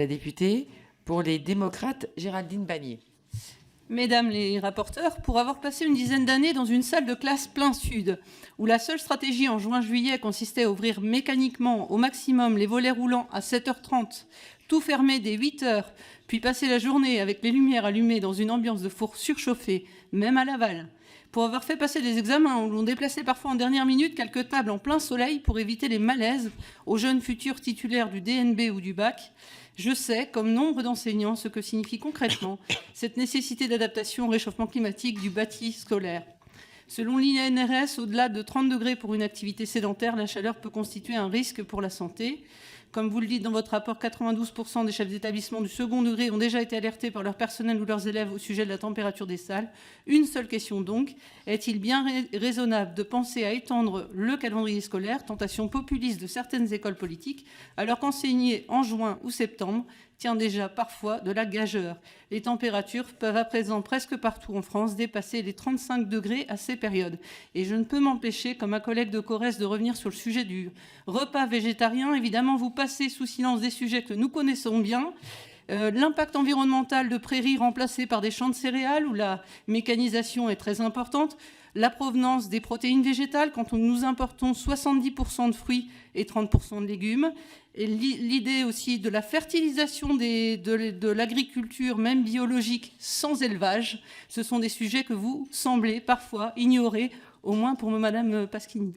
La députée pour les démocrates, Géraldine Bannier. Mesdames les rapporteurs, pour avoir passé une dizaine d'années dans une salle de classe plein sud, où la seule stratégie en juin-juillet consistait à ouvrir mécaniquement au maximum les volets roulants à 7h30, tout fermer dès 8h, puis passer la journée avec les lumières allumées dans une ambiance de four surchauffé, même à Laval, pour avoir fait passer des examens où l'on déplaçait parfois en dernière minute quelques tables en plein soleil pour éviter les malaises aux jeunes futurs titulaires du DNB ou du bac, je sais, comme nombre d'enseignants, ce que signifie concrètement cette nécessité d'adaptation au réchauffement climatique du bâti scolaire. Selon l'INRS, au-delà de 30 degrés pour une activité sédentaire, la chaleur peut constituer un risque pour la santé. Comme vous le dites dans votre rapport, 92% des chefs d'établissement du second degré ont déjà été alertés par leur personnel ou leurs élèves au sujet de la température des salles. Une seule question donc, est-il bien raisonnable de penser à étendre le calendrier scolaire, tentation populiste de certaines écoles politiques, alors qu'enseigner en juin ou septembre tient déjà parfois de la gageure. Les températures peuvent à présent presque partout en France dépasser les 35 degrés à ces périodes. Et je ne peux m'empêcher, comme ma collègue de Corrèze, de revenir sur le sujet du repas végétarien. Évidemment, vous passez sous silence des sujets que nous connaissons bien. L'impact environnemental de prairies remplacées par des champs de céréales où la mécanisation est très importante. La provenance des protéines végétales, quand nous importons 70% de fruits et 30% de légumes. Et l'idée aussi de la fertilisation de l'agriculture, même biologique, sans élevage. Ce sont des sujets que vous semblez parfois ignorer, au moins pour Madame Pasquini.